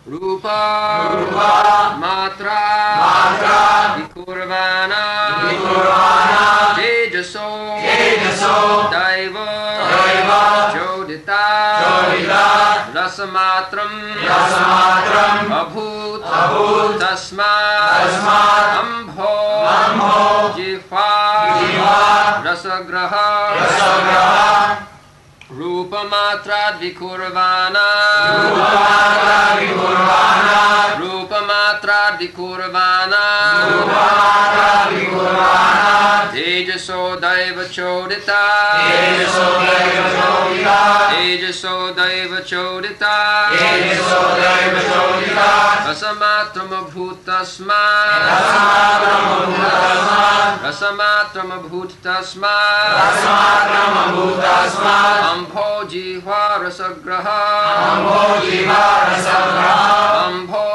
Rupa Matra Vikurvana Tejaso Daiva Chodita Rasamatram Abhut Tasmat Ambho Jihva Rasagraha Rupa Matra Vikurvana Rupa Matra Vikurvana Tejaso Daiva Chodita Tejaso Daiva Chodita Rasamatram Abhutasmat Rasamatram Abhutasmat Ambho Jihva Rasagraha Ambho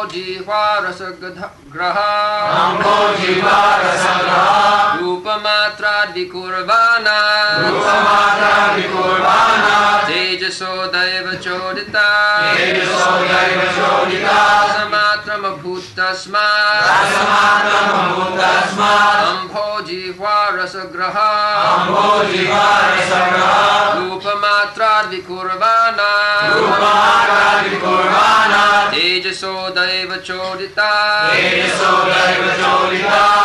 Jihva Rasagraha Rupa Matra Vikurvana Tejaso Daiva Chodita Rasamatram Abhutasmat Ambho Jihva Rasagraha Rupa Matra Vikurvana Tejaso Daiva Chodita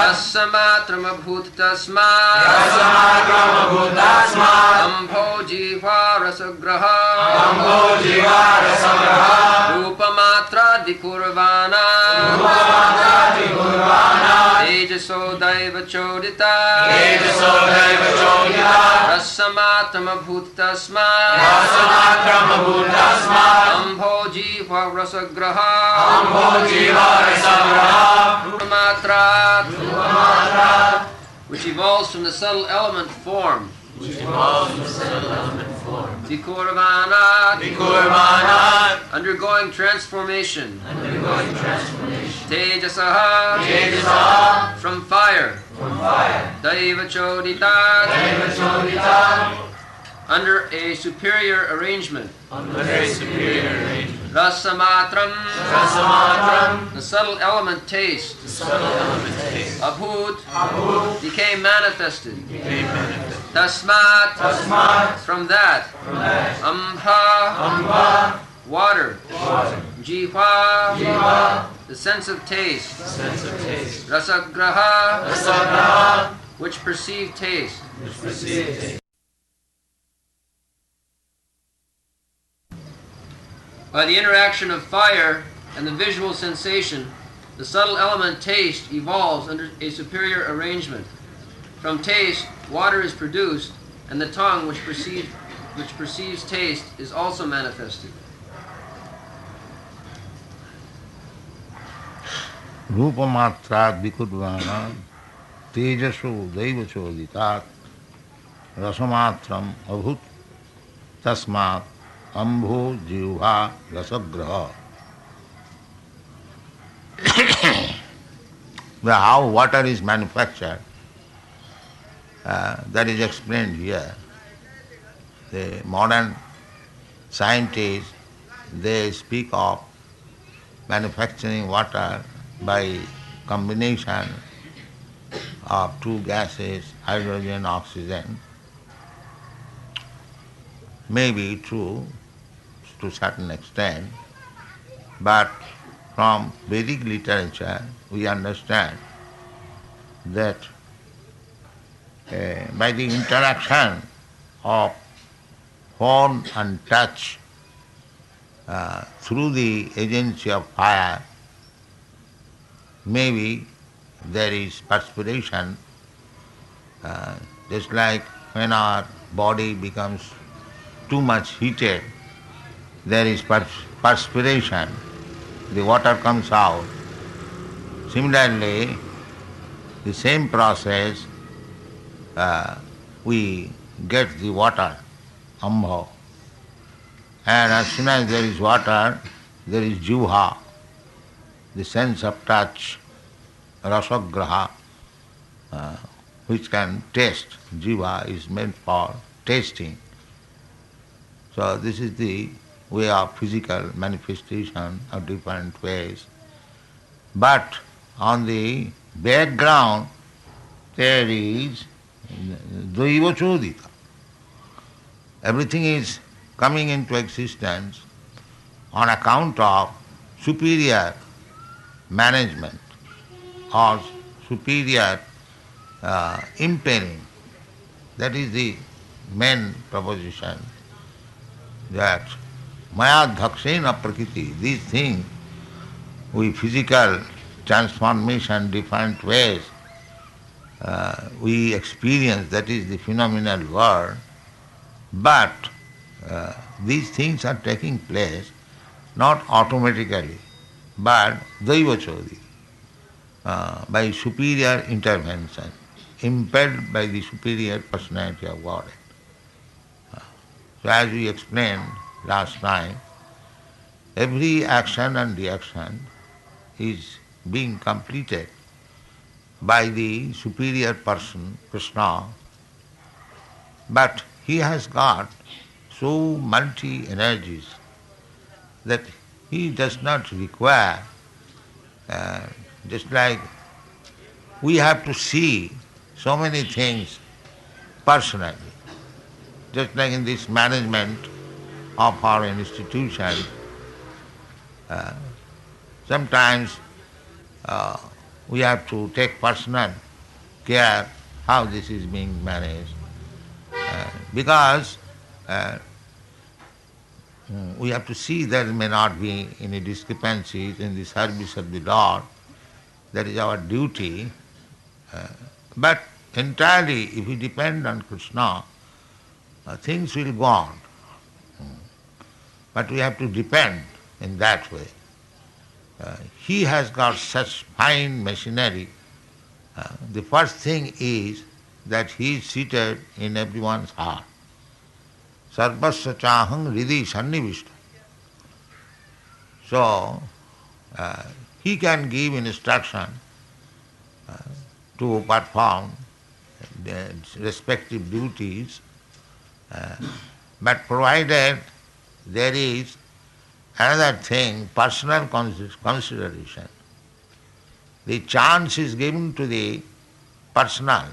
Rasamatram Abhutasmat Ambho Jihva Rasagraha Rupa Matra Vikurvana Tejaso Daiva Chodita Rasamatram Abhutasmat Ambho Jihva Rasagraha Rupa Matra, which evolves from the subtle element form. Vikurvana, undergoing transformation. Tejasaha, from fire. Daiva Chodita, under a superior arrangement. Rasamatram, the subtle element taste. Abhut, became manifested. Tasmat, from that. Ambha, water. Jihva, the sense of taste. Rasagraha, which perceive taste. By the interaction of fire and the visual sensation, the subtle element taste evolves under a superior arrangement. From taste, water is produced, and the tongue which perceives taste is also manifested. Rupa Matra Vikurvana Tejaso Daiva Choditat Rasamatram Abhut Tasmat Ambho Jihva Rasagraha. How water is manufactured, that is explained here. The modern scientists, they speak of manufacturing water by combination of two gases, hydrogen, oxygen. May be true to a certain extent, but from Vedic literature we understand that by the interaction of form and touch through the agency of fire, maybe there is perspiration, just like when our body becomes too much heated, there is perspiration, the water comes out. Similarly, the same process, we get the water, ambho. And as soon as there is water, there is jihva, the sense of touch, rasagraha, which can taste. Jiva is meant for tasting. So this is the way of physical manifestation of different ways. But on the background there is Daiva Chodita. Everything is coming into existence on account of superior management or superior impairing. That is the main proposition, that Maya Dhakshena Prakriti, these things with physical transformation, different ways we experience, that is the phenomenal world, but these things are taking place not automatically, but Daiva Chodhi, by superior intervention, impelled by the superior personality of Godhead. So as we explained last time, every action and reaction is being completed by the superior person, Krishna, but he has got so multi-energies that he does not require, just like we have to see so many things personally, just like in this management of our institution, sometimes we have to take personal care how this is being managed, because we have to see there may not be any discrepancies in the service of the Lord. That is our duty. But entirely, if we depend on Krishna, things will go on. But we have to depend in that way. He has got such fine machinery. The first thing is that he is seated in everyone's heart. Sarvasya chahang hridhi sannivishta. So, he can give instruction to perform the respective duties, but provided there is another thing, personal consideration. The chance is given to the personal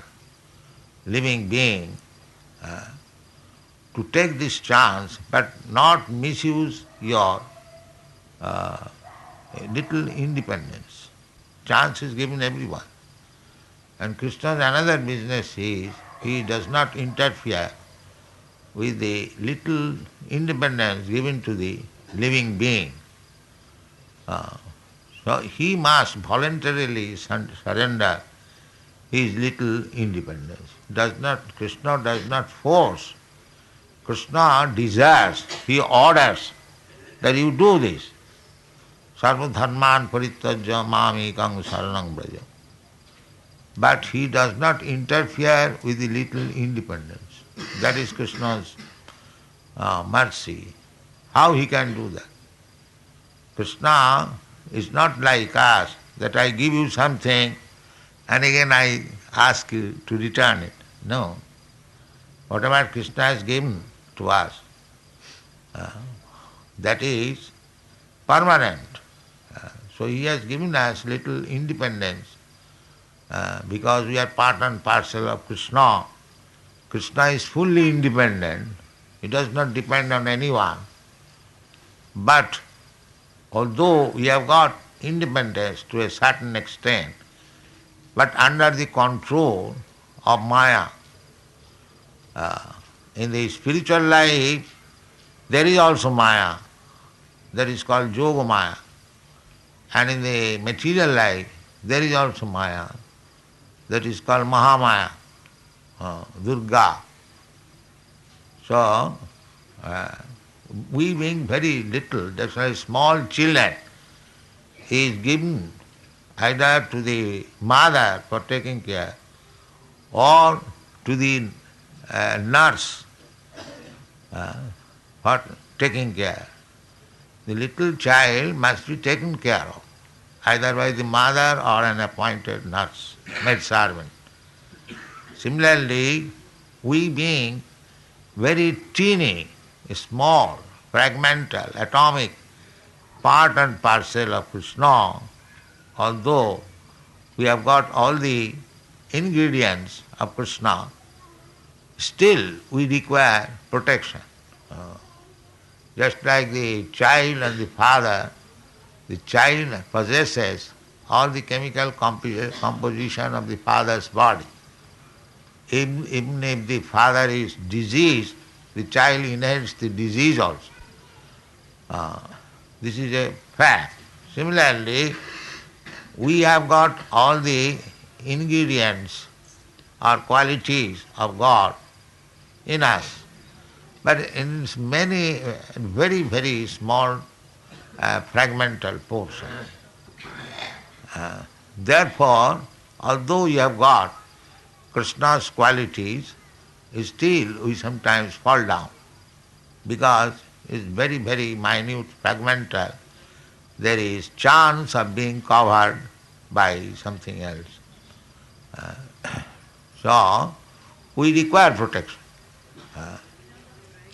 living being to take this chance, but not misuse your little independence. Chance is given everyone. And Krishna's another business is, he does not interfere with the little independence given to the living being. So he must voluntarily surrender his little independence. Krishna does not force. Krishna desires, he orders that you do this. Sarva dharman parityajya mamekang saranang braja. But he does not interfere with the little independence. That is Krishna's mercy. How he can do that? Krishna is not like us, that I give you something and again I ask you to return it. No. Whatever Krishna has given to us, that is permanent. So he has given us little independence because we are part and parcel of Krishna. Krishna is fully independent. He does not depend on anyone. But although we have got independence to a certain extent, but under the control of Maya. In the spiritual life, there is also Maya. That is called Yoga Maya. And in the material life, there is also Maya. That is called Mahamaya, Durga. So, we being very little, that's why small children is given either to the mother for taking care or to the nurse for taking care. The little child must be taken care of, either by the mother or an appointed nurse, maid servant. Similarly, we being very teeny, small, fragmental, atomic part and parcel of Krishna, although we have got all the ingredients of Krishna, still we require protection. Uh, just like the child and the father, the child possesses all the chemical composition of the father's body. Even if the father is diseased, the child inherits the disease also. Uh, this is a fact. Similarly, we have got all the ingredients or qualities of God in us, but in many, very, very small fragmental portions. Therefore, although you have got Krishna's qualities, still we sometimes fall down because it's very, very minute, fragmental. There is chance of being covered by something else. So, we require protection.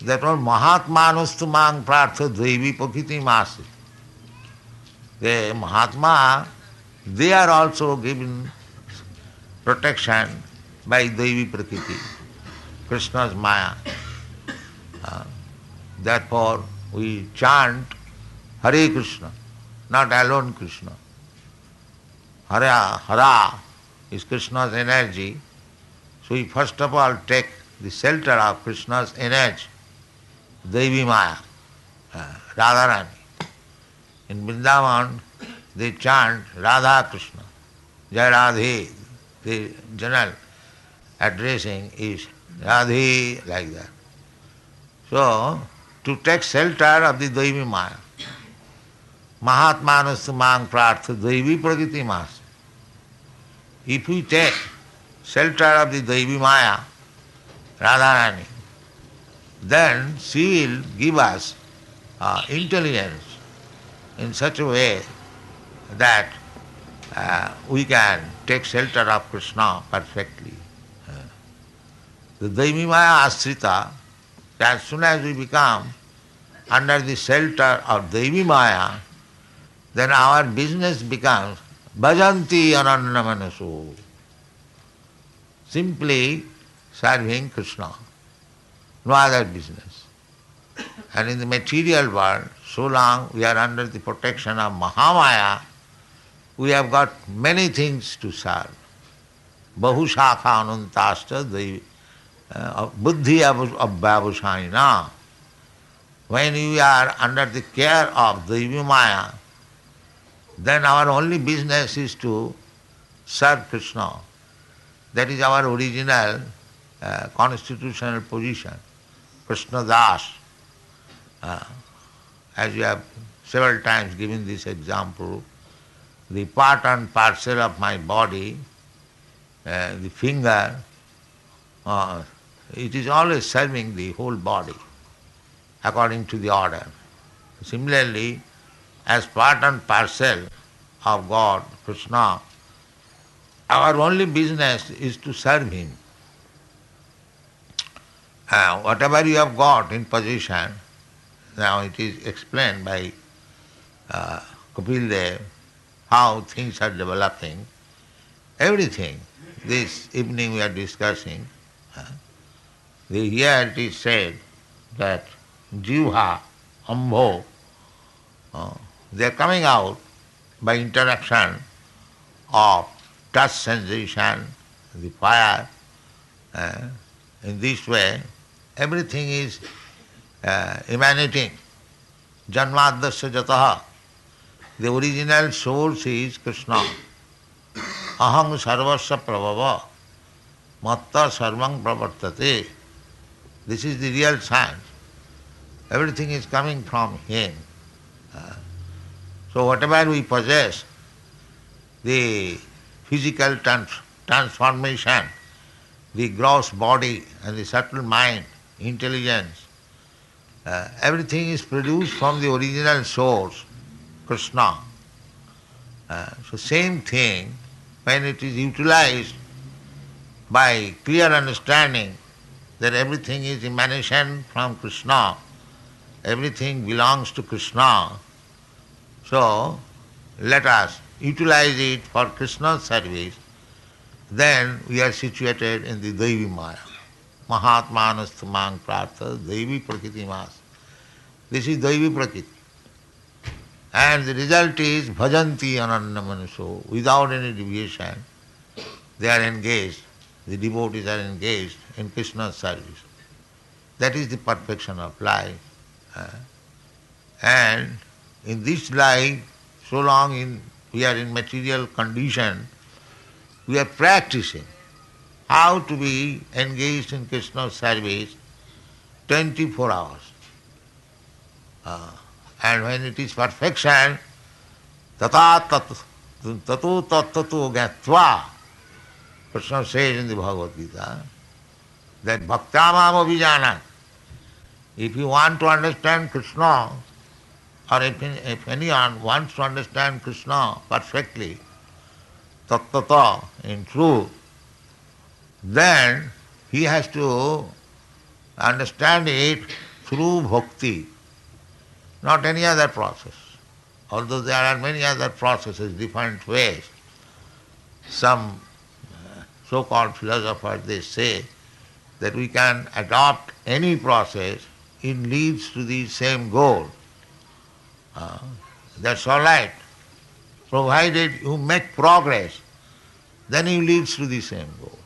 That was Mahatmanastu mang prartha dvaivi pakiti masi. The Mahatma, they are also given protection by Daivi Prakriti, Krishna's Maya. Therefore, we chant Hare Krishna, not alone Krishna. Hara is Krishna's energy. So we first of all take the shelter of Krishna's energy, Devi Maya, Radharani. In Vrindavan, they chant Radha Krishna, Jai Radhe. The general addressing is Radhe, like that. So, to take shelter of the Devi Maya, Mahatmanastu mang prartha Devi prakriti mas. If we take shelter of the Devi Maya, Radharani, then she will give us intelligence in such a way that we can take shelter of Krishna perfectly. The Devi Maya Ashrita, as soon as we become under the shelter of Devi Maya, then our business becomes bhajanti ananya manaso, simply serving Krishna, no other business. And in the material world, so long we are under the protection of Mahamaya, we have got many things to serve. Bahushakha anantashta buddhi abhyavasayina. When we are under the care of Devi Maya, then our only business is to serve Krishna. That is our original constitutional position, Krishna Das. As you have several times given this example, the part and parcel of my body, the finger, it is always serving the whole body according to the order. Similarly, as part and parcel of God, Krishna, our only business is to serve Him. Whatever you have got in possession, now it is explained by Kapil Dev how things are developing. Everything, this evening we are discussing, here it is said that Jivha, Ambho, they are coming out by interaction of touch sensation, the fire. In this way, everything is emanating. Janmadasya jataha. The original source is Krishna. Aham sarvasya prabhava. Matta sarvang pravartate. This is the real science. Everything is coming from Him. So whatever we possess, the physical transformation, the gross body and the subtle mind, intelligence, everything is produced from the original source, Krishna. So same thing, when it is utilized by clear understanding that everything is emanation from Krishna, everything belongs to Krishna. So let us utilize it for Krishna's service. Then we are situated in the Devi Maya. Mahatmanastamang prartha Devi Prakriti mas. This is Devi Prakriti. And the result is bhajanti ananya manuso. Without any deviation, they are engaged, the devotees are engaged in Krishna's service. That is the perfection of life. And in this life, so long we are in material condition, we are practicing how to be engaged in Krishna's service 24 hours. And when it is perfection, tata tatu tattatu gatva, Krishna says in the Bhagavad Gita, that bhaktamam abhijanat. If you want to understand Krishna, or if anyone wants to understand Krishna perfectly, tattata, in truth, then he has to understand it through bhakti, not any other process. Although there are many other processes, different ways. Some so-called philosophers, they say that we can adopt any process, it leads to the same goal. That's all right. Provided you make progress, then it leads to the same goal.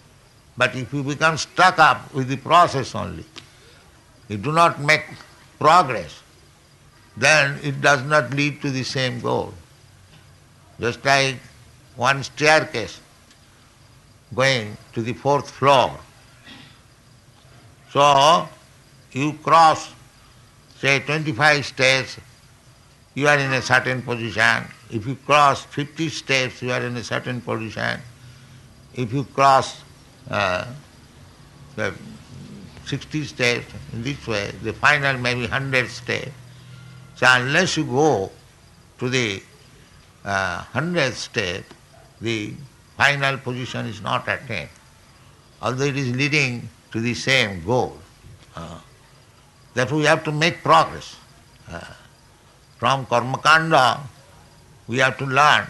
But if you become stuck up with the process only, you do not make progress, then it does not lead to the same goal. Just like one staircase going to the 4th floor. So, you cross, say, 25 steps, you are in a certain position. If you cross 50 steps, you are in a certain position. If you cross 60 steps, in this way, the final maybe 100 steps. So unless you go to the 100th step, the final position is not attained, although it is leading to the same goal. Therefore we have to make progress. From Karmakanda, we have to learn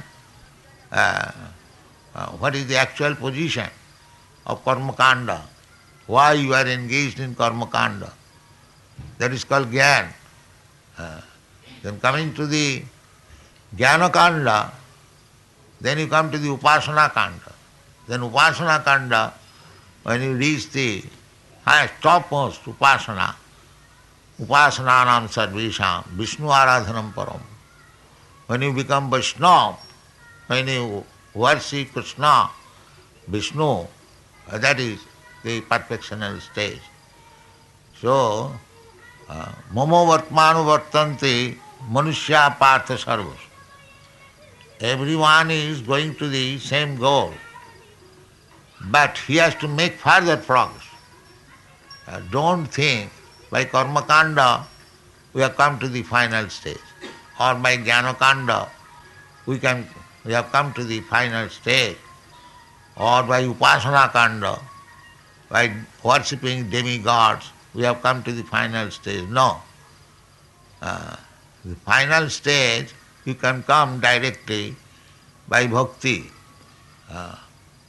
what is the actual position of Karmakanda, why you are engaged in Karmakanda. That is called Gyan. Then coming to the Jnana Kanda, then you come to the Upasana Kanda. Then Upasana Kanda, when you reach the highest, topmost Upasana, Upasananam Sarvesham, Vishnu Aradhanam Param. When you become Vaishnava, when you worship Krishna, Vishnu, that is the perfectional stage. So, Mamo Vartmanu Vartanti Manushya Partha Sarvas. Everyone is going to the same goal, but he has to make further progress. Don't think by Karmakanda we have come to the final stage, or by Jnanakanda we have come to the final stage, or by Upasana Kanda, by worshipping demigods, we have come to the final stage. No. The final stage you can come directly by bhakti,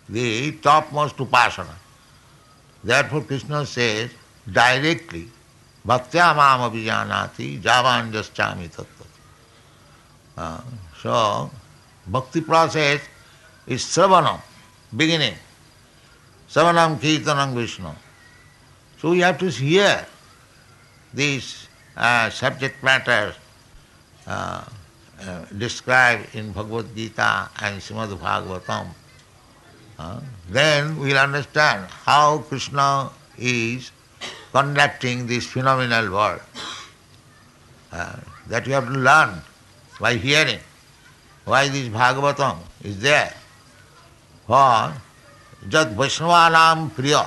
the topmost upasana. Therefore Krishna says directly, bhaktya mam abhijanati javan jaschami tattva. So, bhakti process is sravanam, beginning. Sravanam kirtanam Vishnu. So we have to hear these subject matters described in Bhagavad Gita and Srimad Bhagavatam. Then we will understand how Krishna is conducting this phenomenal world. That you have to learn by hearing why this Bhagavatam is there. For Jat Vaishnavanam Priya,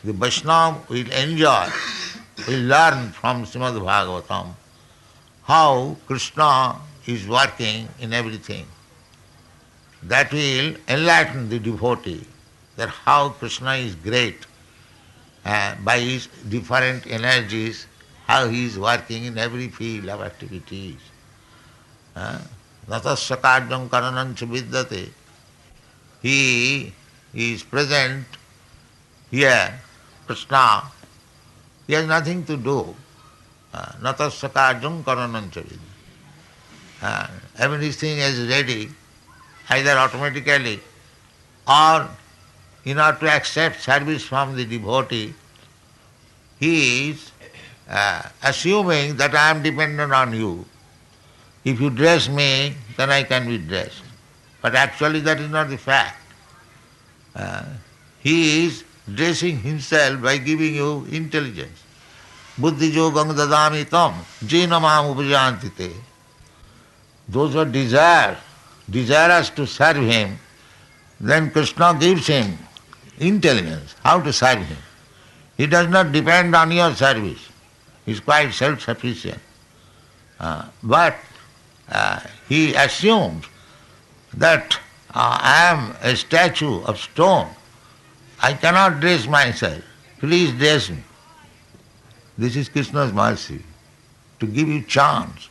the Vaishnava will enjoy, will learn from Srimad Bhagavatam how Krishna is working in everything. That will enlighten the devotee that how Krishna is great by his different energies how he is working in every field of activities. Natasya karyam karanancha vidyate. He is present here, Krishna. He has nothing to do. Natasya karyam karanancha vidyate. Everything is ready, either automatically or in order to accept service from the devotee. He is assuming that I am dependent on you. If you dress me, then I can be dressed. But actually that is not the fact. He is dressing himself by giving you intelligence. Buddhi yogam dadami tam jena mam upajanti te. Those who desirous to serve him, then Krishna gives him intelligence, how to serve him. He does not depend on your service. He is quite self-sufficient. But he assumes that I am a statue of stone. I cannot dress myself. Please dress me. This is Krishna's mercy, to give you chance.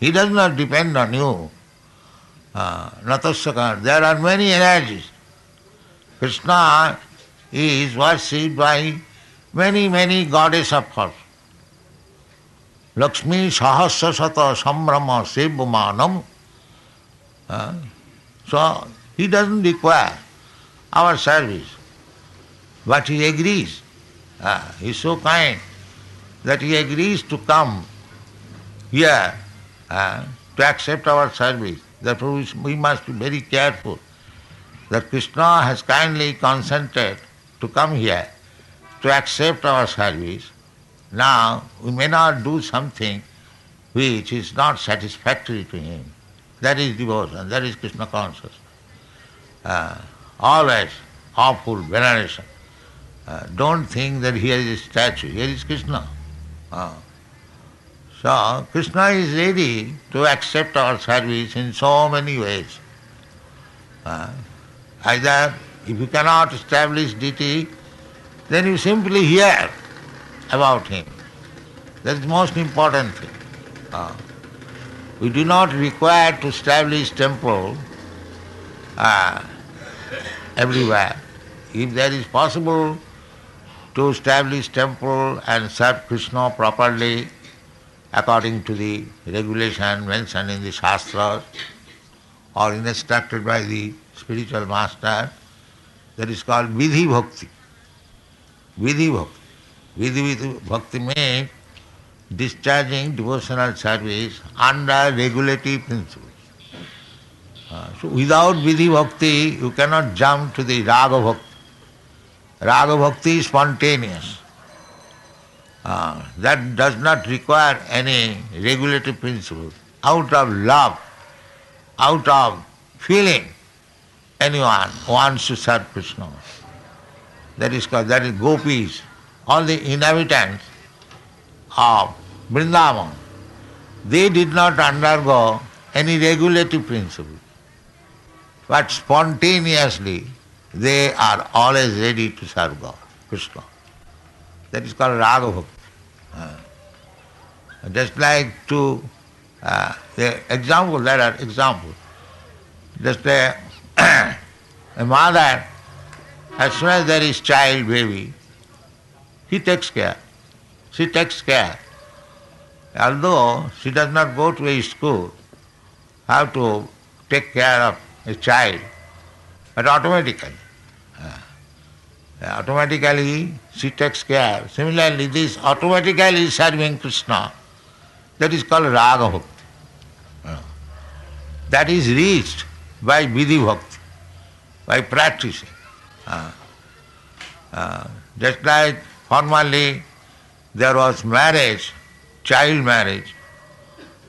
He does not depend on you. Natasya, there are many energies. Krishna is worshipped by many goddesses of course. Lakshmi sahasra sata sambrama sevamanam. So he doesn't require our service, but he agrees. He is so kind that he agrees to come here to accept our service. Therefore we must be very careful that Krishna has kindly consented to come here to accept our service. Now we may not do something which is not satisfactory to him. That is devotion, that is Krishna consciousness. Always awful veneration. Don't think that here is a statue, here is Krishna. So Krishna is ready to accept our service in so many ways. Either if you cannot establish deity, then you simply hear about him. That is the most important thing. We do not require to establish temple everywhere. If there is possible to establish temple and serve Krishna properly according to the regulation mentioned in the Shastras or instructed by the spiritual master, that is called Vidhi Bhakti. Vidhi Bhakti. Vidhi Bhakti means discharging devotional service under regulative principles. So without Vidhi Bhakti, you cannot jump to the Raga Bhakti. Raga Bhakti is spontaneous. That does not require any regulative principle. Out of love, out of feeling, anyone wants to serve Krishna. That is gopis, all the inhabitants of Vrindavan. They did not undergo any regulative principle, but spontaneously they are always ready to serve God, Krishna. That is called Raga Bhakti. Just like there are examples. Just a mother, as soon as there is child, baby, he takes care. She takes care. Although she does not go to a school, how to take care of a child, but automatically she takes care. Similarly, this automatically serving Krishna, that is called Raga Bhakti. That is reached by Vidhi Bhakti, by practicing. Just like formerly there was marriage, child marriage,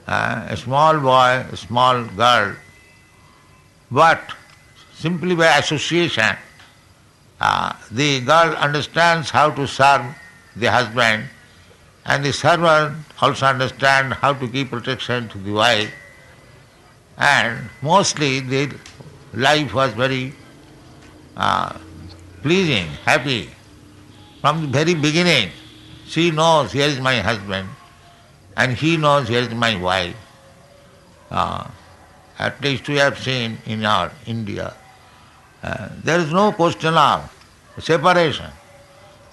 a small boy, a small girl, but simply by association, the girl understands how to serve the husband, and the servant also understands how to give protection to the wife, and mostly the life was very pleasing, happy from the very beginning. She knows here is my husband and he knows here is my wife. At least we have seen in our India. There is no question of separation.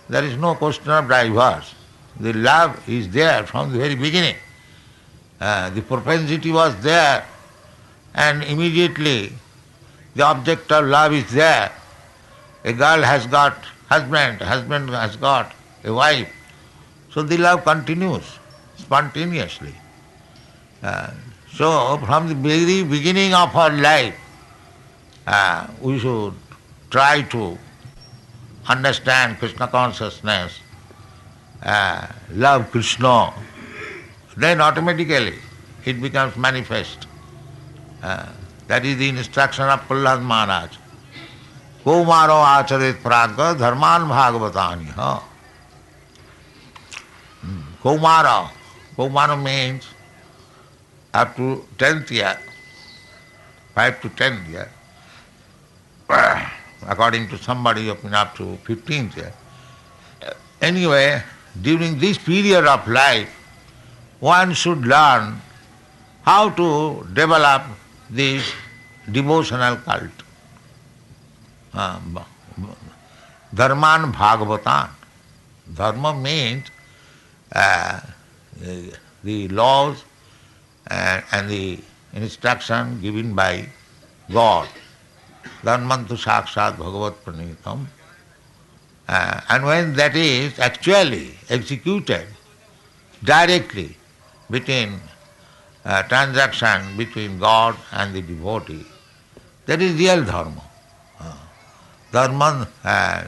There is no question of divorce. The love is there from the very beginning. The propensity was there, and immediately the object of love is there. A girl has got husband has got a wife. So the love continues spontaneously. So from the very beginning of our life, we should try to understand Krishna consciousness, love Krishna, then automatically it becomes manifest. That is the instruction of Prahlad Maharaj. Kaumaro acharit pragga dharman bhagavatani. Kaumara means up to 10th year, 5 to 10th year. According to somebody up to 15th year. Anyway, during this period of life, one should learn how to develop this devotional cult. Dharman Bhagavatan. Dharma means the laws and the instruction given by God. Dharmantu sakshat bhagavat pranitam. And when that is actually executed directly between transaction between God and the devotee, that is real dharma. Dharmana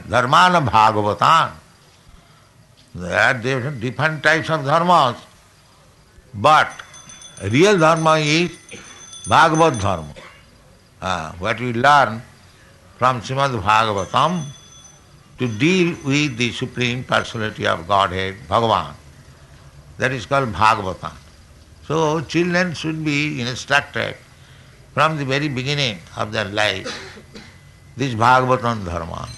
bhagavatan. There are different types of dharmas, but real dharma is Bhagavad dharma. What we learn from Srimad Bhagavatam to deal with the Supreme Personality of Godhead, Bhagavan. That is called Bhagavatam. So children should be instructed from the very beginning of their life, this Bhagavatam dharma.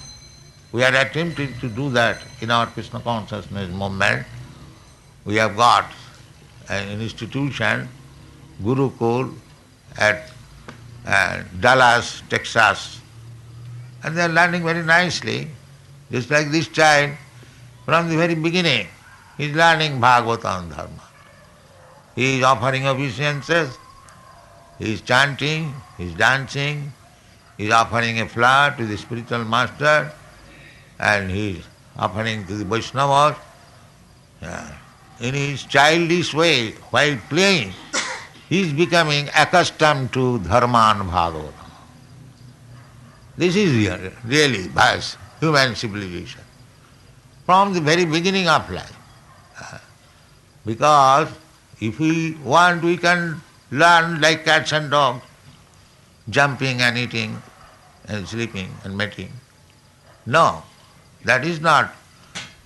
We are attempting to do that in our Krishna consciousness movement. We have got an institution, Gurukul, at Dallas, Texas, and they are learning very nicely. Just like this child, from the very beginning, he is learning Bhagavatam dharma. He is offering obeisances, he is chanting, he is dancing, he is offering a flower to the spiritual master, and he is offering to the Vaishnavas. In his childish way, while playing, he is becoming accustomed to dharma and Bhagavatam. This is really vast human civilization from the very beginning of life. Because if we want, we can learn like cats and dogs, jumping and eating and sleeping and mating. No, that is not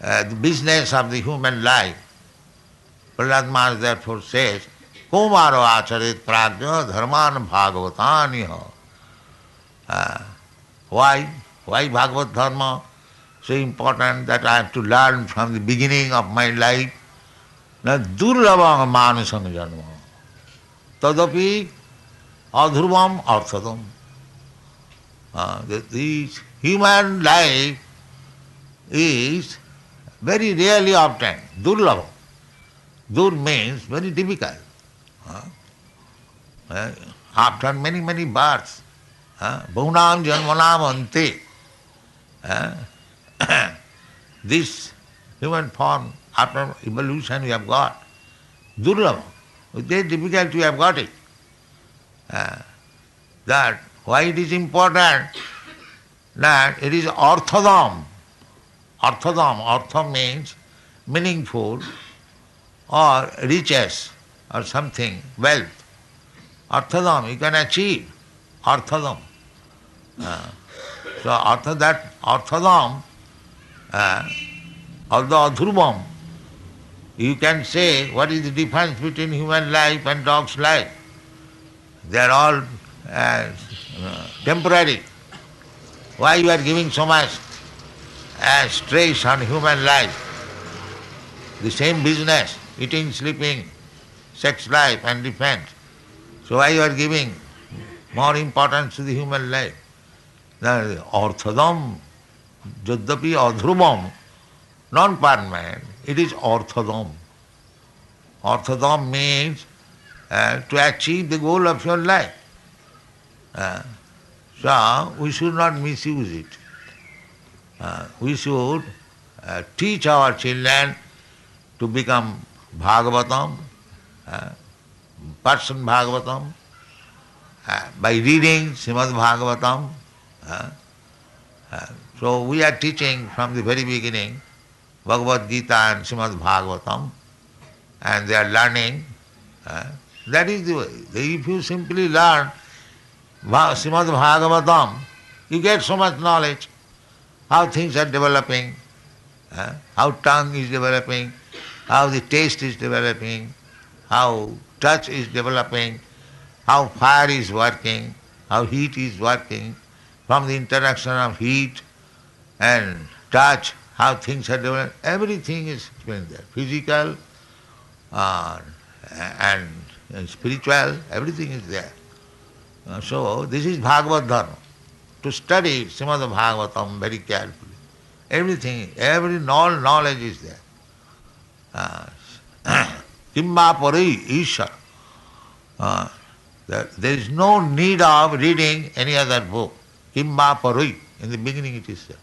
the business of the human life. Prahlad Maharaj therefore says, Kaumaro acharit prajna dharman bhagavataniha. Why? Why Bhagavad dharma so important that I have to learn from the beginning of my life? Na durlabam manasam janma. Tadapi adhurvam arthadam. The human life is very rarely obtained. Durlabam. Dur means very difficult. After many, many births, Bahunam janmanam ante, this human form, after evolution we have got, durlabha, with great difficulty we have got it. That why it is important, that it is arthadam. Arthadam, artha means meaningful or riches or something, wealth. Arthadam, you can achieve arthadam. So arthadam, although adhurvam, you can say what is the difference between human life and dog's life. They are all temporary. Why you are giving so much stress on human life? the same business, eating, sleeping, sex life and defense. So why you are giving more importance to the human life? The orthodom, jaddapi adhrubam, non-permanent, it is orthodom. Orthodom means to achieve the goal of your life. So we should not misuse it. We should teach our children to become Bhagavatam, person Bhagavatam, by reading Srimad Bhagavatam. So we are teaching from the very beginning Bhagavad Gita and Srimad Bhagavatam, and they are learning. That is the way. If you simply learn Srimad Bhagavatam, you get so much knowledge, how things are developing, how tongue is developing, how the taste is developing, how touch is developing, how fire is working, how heat is working, from the interaction of heat and touch, how things are developed. Everything is explained there. Physical and spiritual, everything is there. So this is Bhagavad Dharma. To study Srimad Bhagavatam very carefully. Everything, every knowledge is there. Kimma Pari Ishar. There is no need of reading any other book. Kimma Pari. In the beginning it is said.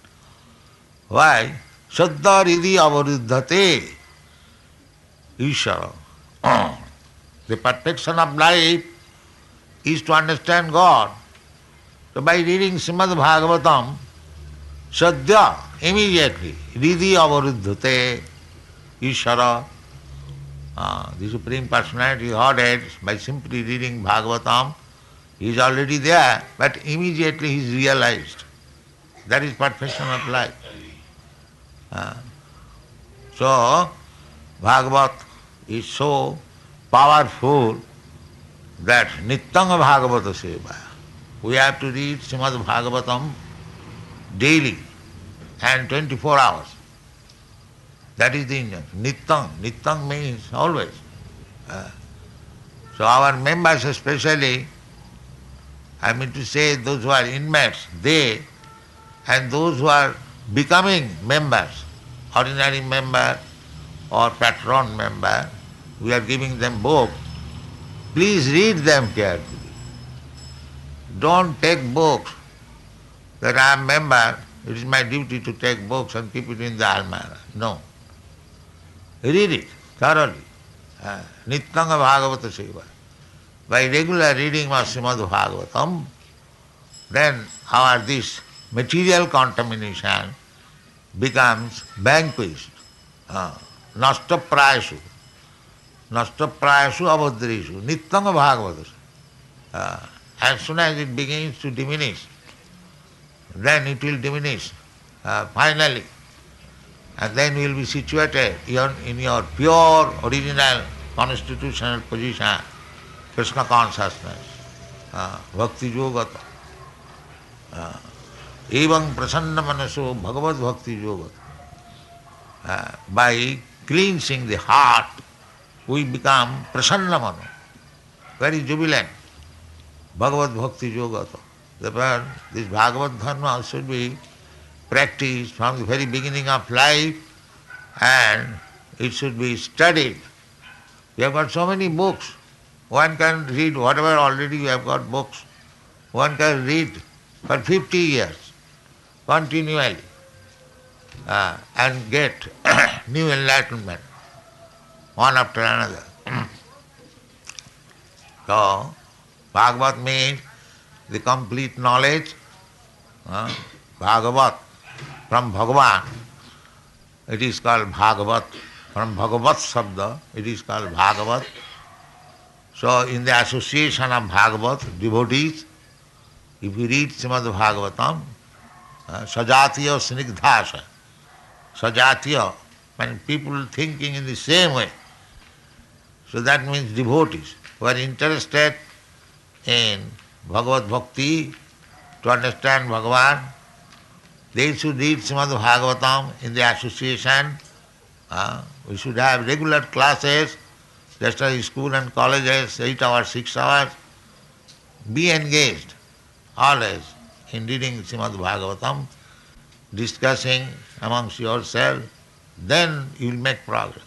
Why? Saddha Ridi Avaruddhate Ishara. The perfection of life is to understand God. So by reading Srimad Bhagavatam, Sadhya, immediately, Ridi Avaruddhate Ishara, the Supreme Personality Godhead, by simply reading Bhagavatam, he is already there, but immediately he is realized. That is perfection of life. So, Bhagavat is so powerful that Nityanga Bhagavata Seva. We have to read Srimad Bhagavatam daily and 24 hours. That is the Indian. Nityang. Nityang means always. So our members especially, I mean to say those who are inmates, they and those who are becoming members, ordinary member or patron member, we are giving them books. Please read them carefully. Don't take books that I am member, it is my duty to take books and keep it in the almirah. No. Read it thoroughly. Nityanga Bhagavata Seva. By regular reading of Srimad Bhagavatam, then our this material contamination becomes vanquished. Nasta prayashu. Nasta prayashu avadrishu. Nityanga Bhagavata. As soon as it begins to diminish, then it will diminish finally. And then you will be situated in your pure, original, constitutional position, Krishna consciousness, bhakti yogata. Evam prasanna manaso bhagavad bhakti yogata. By cleansing the heart, we become prasanna mano, very jubilant. Bhagavad bhakti yogata. Therefore, this Bhagavad Dharma should be practiced from the very beginning of life, and it should be studied. We have got so many books. One can read whatever already we have got books. One can read for 50 years continually and get new enlightenment one after another. So, Bhagavat means the complete knowledge. Bhagavat, from Bhagavan, it is called Bhagavat. From Bhagavat Sabda, it is called Bhagavat. So in the association of Bhagavat, devotees, if you read Srimad Bhagavatam, Sajatiya Snigdhasa, Sajatiya, when people thinking in the same way. So that means devotees who are interested in Bhagavad Bhakti, to understand Bhagavan, they should read Srimad Bhagavatam in the association We should have regular classes, just as school and colleges, 8 hours, 6 hours. Be engaged always in reading Srimad Bhagavatam, discussing amongst yourself, then you will make progress.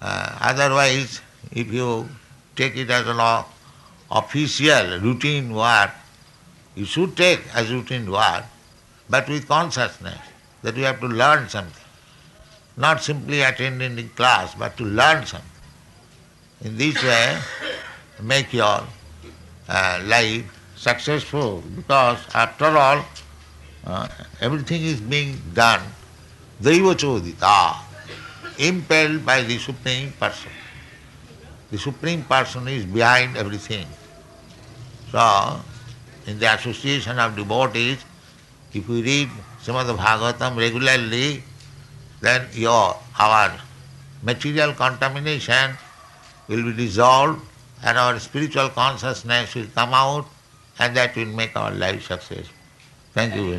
Otherwise, if you take it as an official, routine work, you should take as routine work, but with consciousness that you have to learn something. Not simply attending the class, but to learn something. In this way, make your life successful, because after all, everything is being done Daiva Chodita, impelled by the Supreme Person. The Supreme Person is behind everything. So, in the association of devotees, if we read Srimad Bhagavatam regularly, then our material contamination will be dissolved and our spiritual consciousness will come out, and that will make our life successful. Thank you.